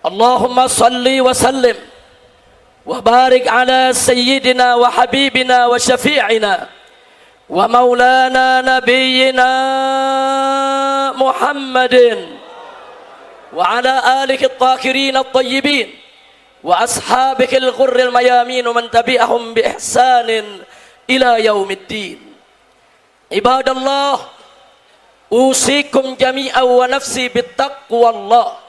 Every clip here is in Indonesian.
Allahumma salli wa sallim wa barik ala sayyidina wa habibina wa syafi'ina wa maulana nabiyyina Muhammadin wa ala alihi at-tahirin at-tayyibin wa ashabihi al-ghurri al-mayamin wa man tabi'ahum bi ihsanin ila yaumiddin. Ibadallah, usikum jami'an wa nafsi bittaqwallah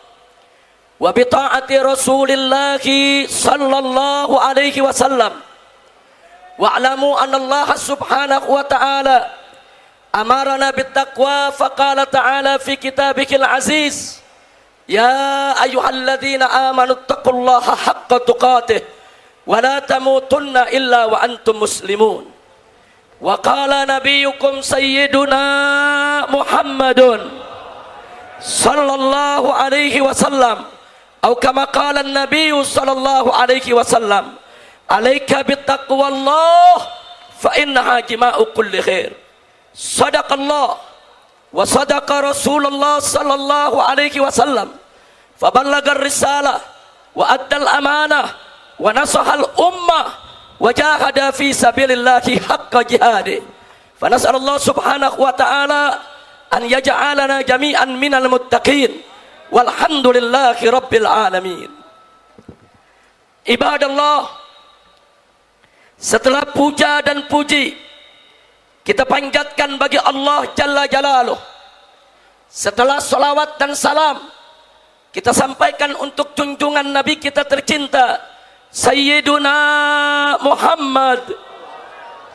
wa bi ta'ati Rasulillah sallallahu alaihi wasallam. Wa'lamu anna Allah subhanahu wa ta'ala amarna bittaqwa faqala ta'ala fi kitabihil aziz, ya ayyuhalladzina amanu taqullaha haqqa tuqatih wa la tamutunna illa wa antum muslimun. Wa qala nabiyyukum sayyiduna Muhammadun sallallahu alaihi wasallam, atau kama qala an-nabiy sallallahu alaihi wasallam, alaika bittaqwallah fa innaha jima'u kulli khair. Sadaqallah wa sadaqa Rasulullah sallallahu alaihi wasallam, fa ballaga ar-risalah wa adda al-amanah wa nasaha al-ummah wa jahada fi sabilillahi haqqa jihadih. Fa nas'alullah subhanahu wa ta'ala an yaj'alana jami'an minal muttaqin walhamdulillahi rabbil alamin. Ibadallah, setelah puja dan puji kita panjatkan bagi Allah Jalla Jalaluh, setelah salawat dan salam kita sampaikan untuk junjungan Nabi kita tercinta Sayyiduna Muhammad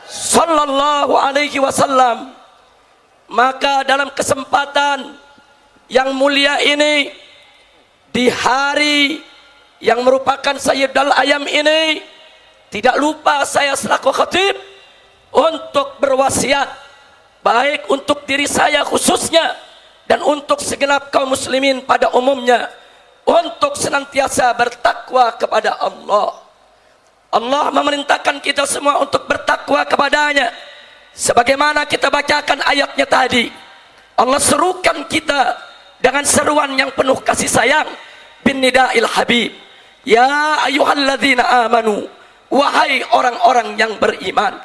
sallallahu alaihi wasallam, maka dalam kesempatan yang mulia ini, di hari yang merupakan Sayyidul Ayam ini, tidak lupa saya selaku khatib untuk berwasiat, baik untuk diri saya khususnya dan untuk segenap kaum muslimin pada umumnya, untuk senantiasa bertakwa kepada Allah. Allah memerintahkan kita semua untuk bertakwa kepadanya, sebagaimana kita bacakan ayatnya tadi. Allah serukan kita dengan seruan yang penuh kasih sayang, bin nida'il habib, ya ayyuhalladzina amanu, wahai orang-orang yang beriman,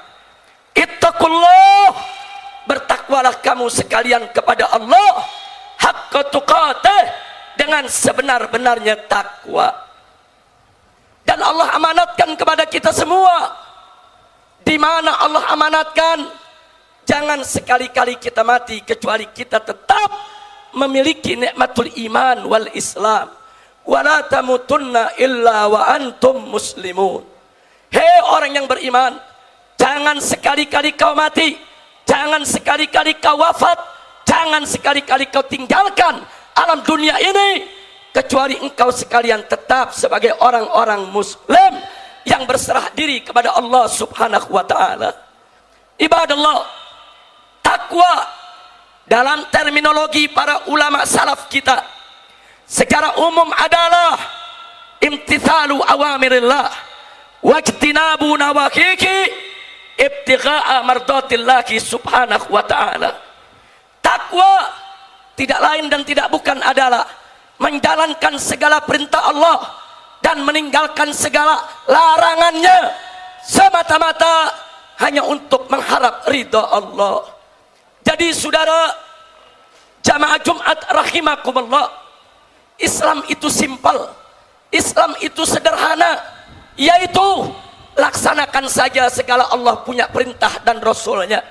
ittaqullah, bertakwalah kamu sekalian kepada Allah, haqqa tuqatih, dengan sebenar-benarnya takwa. Dan Allah amanatkan kepada kita semua. Di mana Allah amanatkan, jangan sekali-kali kita mati kecuali kita tetap memiliki nikmatul iman wal Islam. Wala tamutunna illa wa antum muslimun. Hei orang yang beriman, jangan sekali-kali kau mati, jangan sekali-kali kau wafat, jangan sekali-kali kau tinggalkan alam dunia ini kecuali engkau sekalian tetap sebagai orang-orang muslim yang berserah diri kepada Allah subhanahu wa ta'ala. Ibadallah, takwa dalam terminologi para ulama salaf kita secara umum adalah imtithalu awamirillah wajtinabu nawahihi ibtigha'a mardatillahi subhanahu wa ta'ala. Takwa tidak lain dan tidak bukan adalah menjalankan segala perintah Allah dan meninggalkan segala larangannya semata-mata hanya untuk mengharap ridha Allah. Jadi saudara jamaah Jumat rahimakumullah, Islam itu simpel, Islam itu sederhana, yaitu laksanakan saja segala Allah punya perintah dan Rasulnya,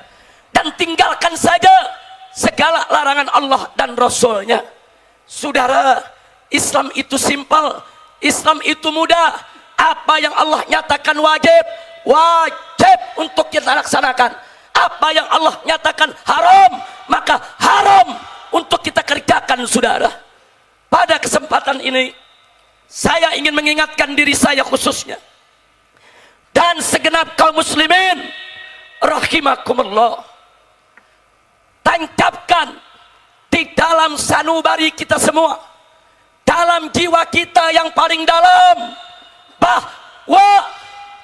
dan tinggalkan saja segala larangan Allah dan Rasulnya. Saudara, Islam itu simpel, Islam itu mudah. Apa yang Allah nyatakan wajib, wajib untuk kita laksanakan. Apa yang Allah nyatakan haram, maka haram untuk kita kerjakan, saudara. Pada kesempatan ini, saya ingin mengingatkan diri saya khususnya dan segenap kaum muslimin rahimakumullah, tancapkan di dalam sanubari kita semua, dalam jiwa kita yang paling dalam, bahwa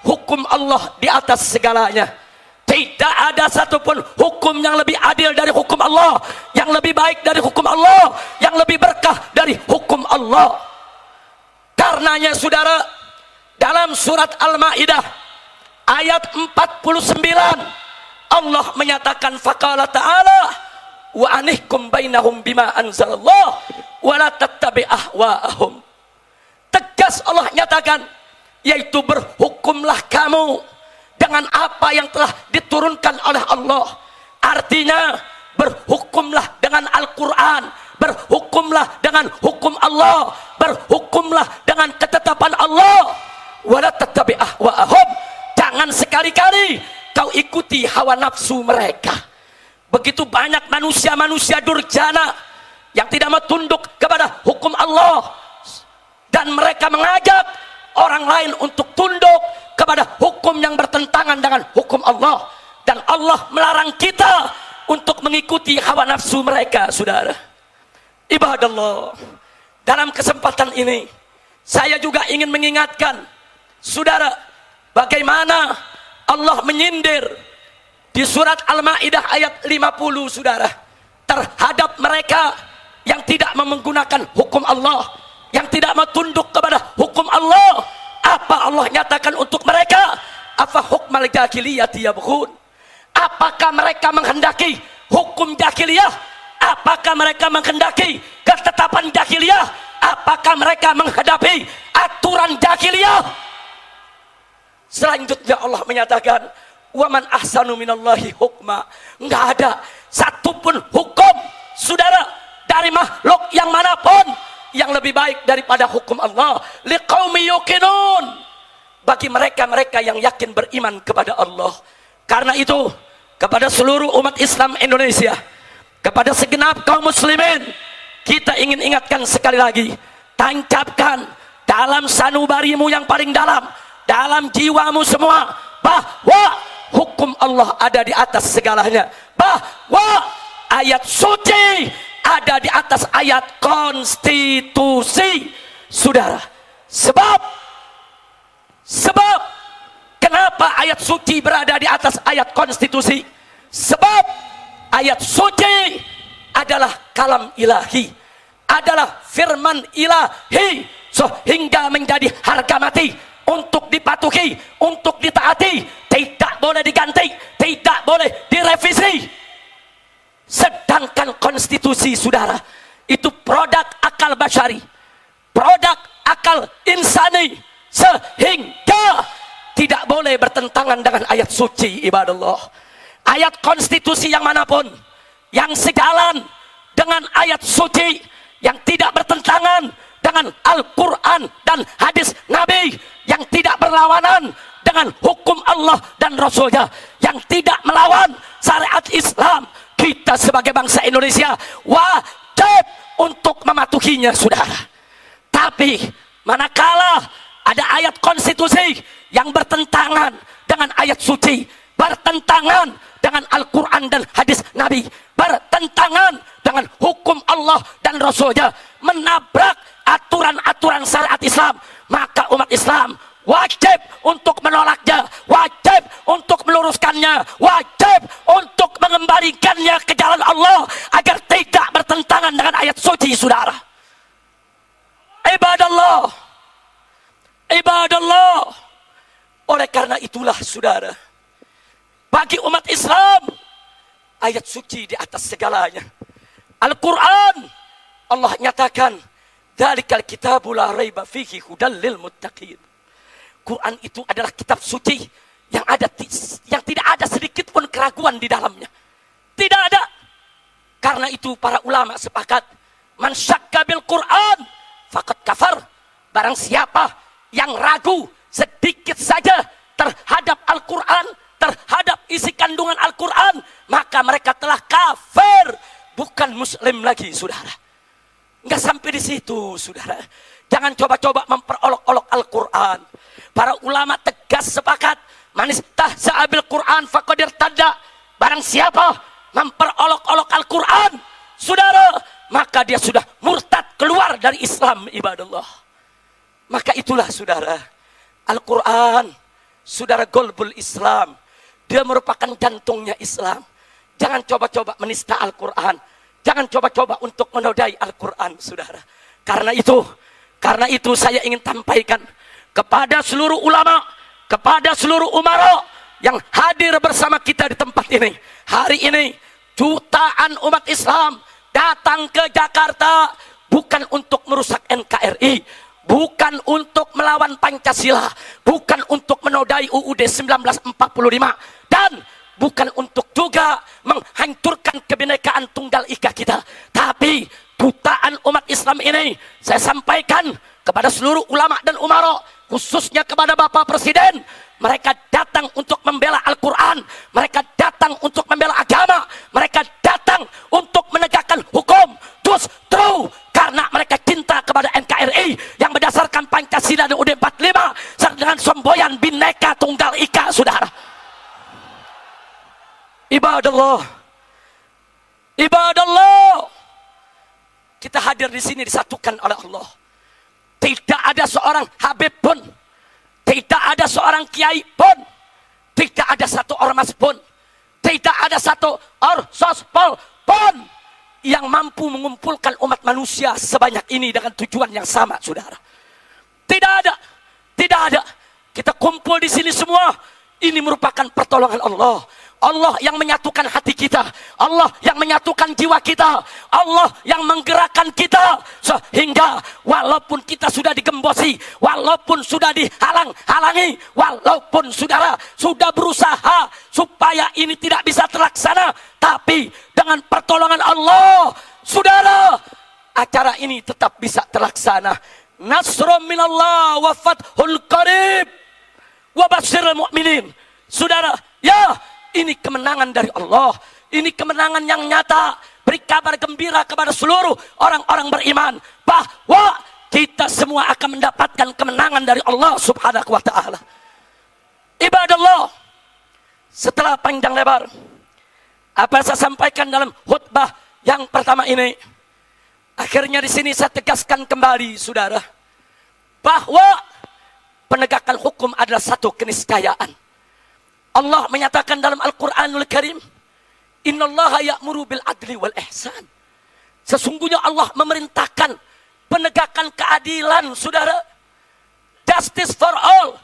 hukum Allah di atas segalanya. Tidak ada satupun hukum yang lebih adil dari hukum Allah, yang lebih baik dari hukum Allah, yang lebih berkah dari hukum Allah. Karenanya saudara, dalam surat Al-Maidah ayat 49 Allah menyatakan faqala ta'ala wa anihkum bainahum bima anzalallah wa la tattabi' ahwa'ahum. Tegas Allah nyatakan, yaitu berhukumlah kamu dengan apa yang telah diturunkan oleh Allah. Artinya berhukumlah dengan Al-Quran, berhukumlah dengan hukum Allah, berhukumlah dengan ketetapan Allah. Wala tattabi' ahwa'ahum, jangan sekali-kali kau ikuti hawa nafsu mereka. Begitu banyak manusia-manusia durjana yang tidak mau tunduk kepada hukum Allah, dan mereka mengajak orang lain untuk tunduk kepada hukum yang bertentangan dengan hukum Allah. Dan Allah melarang kita untuk mengikuti hawa nafsu mereka, saudara. Ibadallah, dalam kesempatan ini saya juga ingin mengingatkan saudara, bagaimana Allah menyindir di surat Al-Maidah ayat 50, saudara, terhadap mereka yang tidak menggunakan hukum Allah, yang tidak mau tunduk kepada hukum Allah. Apa Allah nyatakan untuk mereka? Afa hukmal jahiliyati yabghun. Apakah mereka menghendaki hukum jahiliyah? Apakah mereka menghendaki ketetapan jahiliyah? Apakah mereka menghadapi aturan jahiliyah? Selanjutnya Allah menyatakan, waman ahsanu minallahi hukma. Enggak ada satupun hukum, saudara, dari makhluk yang manapun yang lebih baik daripada hukum Allah. Liqaumi yuqinun, bagi mereka-mereka yang yakin beriman kepada Allah. Karena itu, kepada seluruh umat Islam Indonesia, kepada segenap kaum muslimin, kita ingin ingatkan sekali lagi, tancapkan dalam sanubarimu yang paling dalam jiwamu semua, bahwa hukum Allah ada di atas segalanya, bahwa ayat suci ada di atas ayat konstitusi, saudara. Sebab kenapa ayat suci berada di atas ayat konstitusi? Sebab ayat suci adalah kalam ilahi, adalah firman ilahi, sehingga menjadi harga mati untuk dipatuhi, untuk ditaati, tidak boleh diganti, tidak boleh direvisi. Sedangkan konstitusi, saudara, itu produk akal basyari, produk akal insani, sehingga tidak boleh bertentangan dengan ayat suci. Ibadallah, ayat konstitusi yang manapun yang sejalan dengan ayat suci, yang tidak bertentangan dengan Al-Quran dan hadis Nabi, yang tidak berlawanan dengan hukum Allah dan Rasulnya, yang tidak melawan syariat Islam, kita sebagai bangsa Indonesia wajib untuk mematuhinya, saudara. Tapi manakala ada ayat konstitusi yang bertentangan dengan ayat suci, bertentangan dengan Al-Quran dan hadis Nabi, bertentangan dengan hukum Allah dan Rasulnya, menabrak aturan-aturan syariat Islam, maka umat Islam wajib untuk menolaknya, wajib untuk meluruskannya, wajib untuk mengembalikannya ke jalan Allah agar tidak bertentangan dengan ayat suci, saudara. Ibadallah, ibadallah. Oleh karena itulah, saudara, bagi umat Islam, ayat suci di atas segalanya. Al-Quran, Allah nyatakan, dzalikal kitabu la raiba fihi hudal lil muttaqin. Quran itu adalah kitab suci yang tidak ada sedikit pun keraguan di dalamnya. Tidak ada. Karena itu para ulama sepakat, man syakka bil Quran faqad kafar. Barang siapa yang ragu sedikit saja terhadap Al-Quran, terhadap isi kandungan Al-Quran, maka mereka telah kafir, bukan muslim lagi, saudara. Enggak sampai di situ, saudara. Jangan coba-coba memperolok-olok Al-Quran. Para ulama tegas sepakat, man istahza'a bil Quran faqad irtadda. Barang siapa memperolok-olok Al-Quran, saudara, maka dia sudah murtad, keluar dari Islam. Ibadallah. Maka itulah, saudara, Al-Quran, saudara, golbul Islam. Dia merupakan jantungnya Islam. Jangan coba-coba menista Al-Quran. Jangan coba-coba untuk menodai Al-Quran, saudara. Karena itu, Karena itu saya ingin sampaikan kepada seluruh ulama, kepada seluruh umara yang hadir bersama kita di tempat ini. Hari ini jutaan umat Islam datang ke Jakarta bukan untuk merusak NKRI, bukan untuk melawan Pancasila, bukan untuk menodai UUD 1945, dan bukan untuk juga menghancurkan kebinekaan tunggal ika kita. Tapi jutaan umat Islam ini saya sampaikan kepada seluruh ulama dan umara, khususnya kepada Bapak Presiden. Mereka datang untuk membela Al-Quran, mereka datang untuk membela agama, mereka datang untuk menegakkan hukum. Justru karena mereka cinta kepada NKRI yang berdasarkan Pancasila dan UUD 45 dengan semboyan Bhinneka Tunggal Ika, saudara. Ibadallah, ibadallah, kita hadir di sini disatukan oleh Allah. Tidak ada seorang habib pun, tidak ada seorang kiai pun, tidak ada satu ormas pun, tidak ada satu orsospol pun yang mampu mengumpulkan umat manusia sebanyak ini dengan tujuan yang sama, saudara. Tidak ada, tidak ada. Kita kumpul di sini semua. Ini merupakan pertolongan Allah. Allah yang menyatukan hati kita, Allah yang menyatukan jiwa kita, Allah yang menggerakkan kita, sehingga walaupun kita sudah digembosi, walaupun sudah dihalang-halangi, walaupun saudara sudah berusaha supaya ini tidak bisa terlaksana, tapi dengan pertolongan Allah, saudara, acara ini tetap bisa terlaksana. Nasrun minallah wa fathul qarib wa basyiril mu'minin. Saudara, ya, ini kemenangan dari Allah. Ini kemenangan yang nyata. Beri kabar gembira kepada seluruh orang-orang beriman bahwa kita semua akan mendapatkan kemenangan dari Allah subhanahu wa ta'ala. Ibadallah, setelah panjang lebar apa yang saya sampaikan dalam khutbah yang pertama ini, akhirnya di sini saya tegaskan kembali, saudara, bahwa penegakan hukum adalah satu keniscayaan. Allah menyatakan dalam Al-Quranul Karim, Innallaha ya'muru bil adli wal ihsan. Sesungguhnya Allah memerintahkan penegakan keadilan, saudara. Justice for all.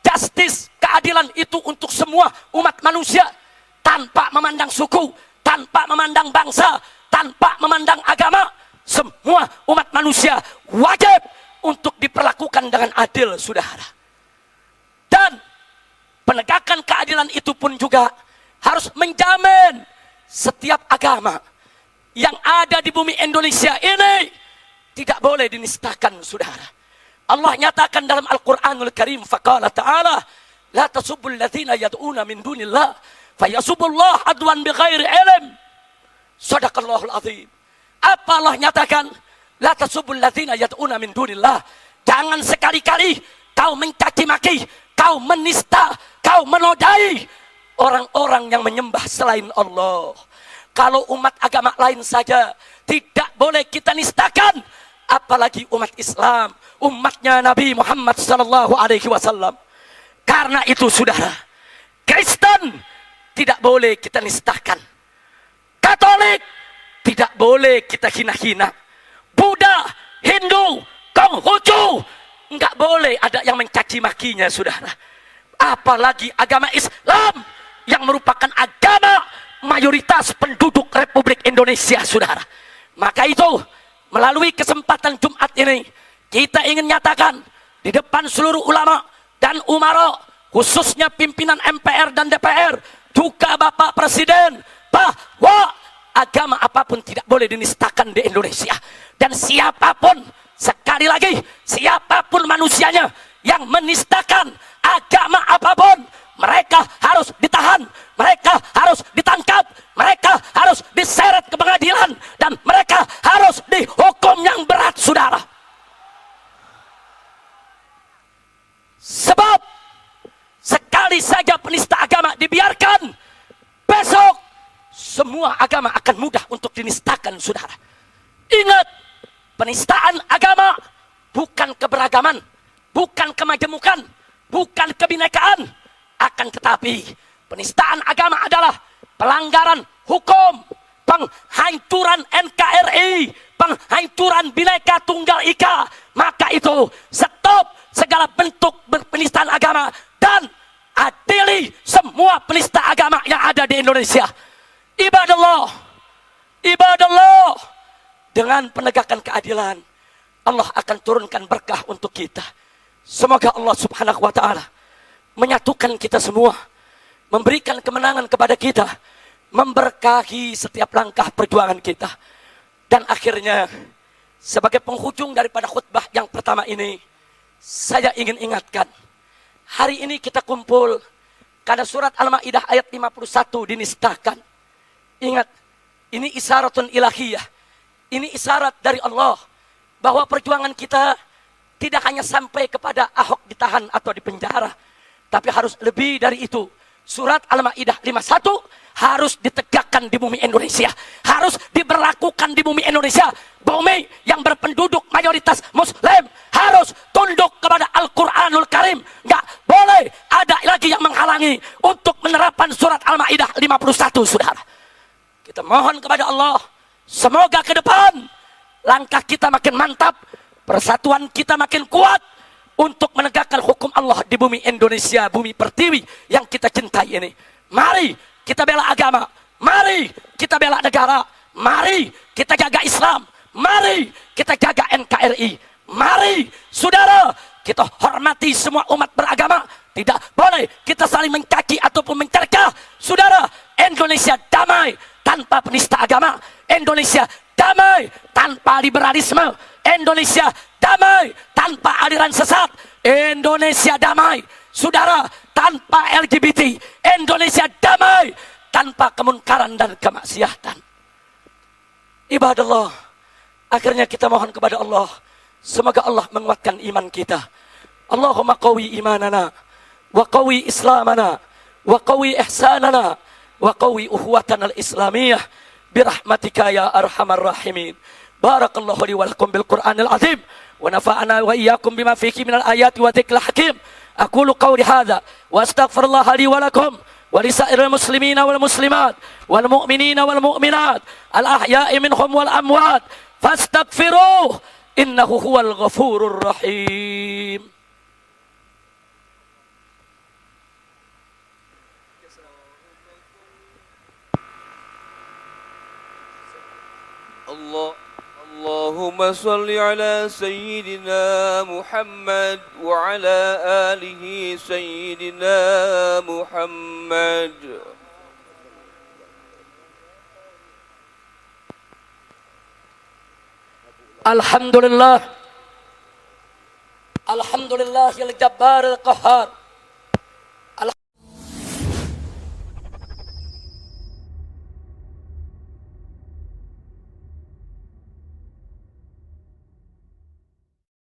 Justice, keadilan itu untuk semua umat manusia, tanpa memandang suku, tanpa memandang bangsa, tanpa memandang agama. Semua umat manusia wajib untuk diperlakukan dengan adil, saudara. Dan penegakan keadilan itu pun juga harus menjamin setiap agama yang ada di bumi Indonesia ini tidak boleh dinistakan, saudara. Allah nyatakan dalam Al-Quranul Karim, faqala ta'ala, la tasubbul ladzina yad'una min dunillah fayasubbullah adwan bighairi ilm. Shadaqallahul azim. Apa Allah nyatakan? La tasubbul ladzina yad'una min dunillah. Jangan sekali-kali kau mencaci maki, kau menista, kau menodai orang-orang yang menyembah selain Allah. Kalau umat agama lain saja tidak boleh kita nistakan, apalagi umat Islam, umatnya Nabi Muhammad SAW. Karena itu, saudara, Kristen tidak boleh kita nistakan, Katolik tidak boleh kita hina-hina, Buddha, Hindu, Konghucu enggak boleh ada yang mencaci makinya, saudara. Apalagi agama Islam yang merupakan agama mayoritas penduduk Republik Indonesia, saudara. Maka itu, melalui kesempatan Jumat ini, kita ingin nyatakan di depan seluruh ulama dan umara, khususnya pimpinan MPR dan DPR, juga Bapak Presiden, bahwa agama apapun tidak boleh dinistakan di Indonesia. Dan siapapun, sekali lagi, siapapun manusianya yang menistakan agama apapun, mereka harus ditahan, mereka harus ditangkap, mereka harus diseret ke pengadilan, dan mereka harus dihukum yang berat, saudara. Sebab sekali saja penista agama dibiarkan, besok semua agama akan mudah untuk dinistakan, saudara. Ingat, penistaan agama bukan keberagaman, bukan kemajemukan, bukan kebinekaan. Akan tetapi, penistaan agama adalah pelanggaran hukum, penghancuran NKRI, penghancuran Bhinneka Tunggal Ika, maka itu stop segala bentuk penistaan agama dan adili semua penista agama yang ada di Indonesia. Ibadallah, ibadallah, dengan penegakan keadilan Allah akan turunkan berkah untuk kita. Semoga Allah subhanahu wa ta'ala menyatukan kita semua, memberikan kemenangan kepada kita, memberkahi setiap langkah perjuangan kita. Dan akhirnya, sebagai penghujung daripada khutbah yang pertama ini, saya ingin ingatkan, hari ini kita kumpul karena surat Al-Ma'idah ayat 51 dinistakan. Ingat, ini isyaratun ilahiyah, ini isyarat dari Allah bahwa perjuangan kita tidak hanya sampai kepada Ahok ditahan atau dipenjara, tapi harus lebih dari itu. Surat Al-Ma'idah 51 harus ditegakkan di bumi Indonesia, harus diberlakukan di bumi Indonesia. Bumi yang berpenduduk mayoritas Muslim harus tunduk kepada Al-Quranul Karim. Nggak boleh ada lagi yang menghalangi untuk menerapkan surat Al-Ma'idah 51, saudara. Kita mohon kepada Allah, semoga ke depan langkah kita makin mantap, persatuan kita makin kuat untuk menegakkan hukum Allah di bumi Indonesia, bumi pertiwi yang kita cintai ini. Mari kita bela agama, mari kita bela negara, mari kita jaga Islam, mari kita jaga NKRI, mari saudara kita hormati semua umat beragama. Tidak boleh kita saling mencaci ataupun mencercah. Saudara, Indonesia damai tanpa penista agama, Indonesia damai tanpa liberalisme, Indonesia damai tanpa aliran sesat, Indonesia damai, saudara, tanpa LGBT, Indonesia damai tanpa kemunkaran dan kemaksiatan. Ibadallah, akhirnya kita mohon kepada Allah, semoga Allah menguatkan iman kita. Allahumma qawi imanana, wa qawi islamana, wa qawi ihsanana, wa qawi uhuwatana al-islamiyah, birahmatika ya arhamar rahimin. Barakallahu li wa lakum bil Qur'anil azim, wa nafa'ana wa iyyakum bima fihi minal ayati wa dzikril hakim. Aqulu qawli hadza wa astaghfirullah li wa lakum wa lisairil muslimina wal muslimat wal mu'minina wal mu'minat al ahya'i minhum wal amwat fastaghfiruh innahu huwal ghafurur rahim. Allahumma salli ala Sayyidina Muhammad wa ala alihi Sayyidina Muhammad. Alhamdulillah, Alhamdulillah, Al-Jabbar Al-Qahhar,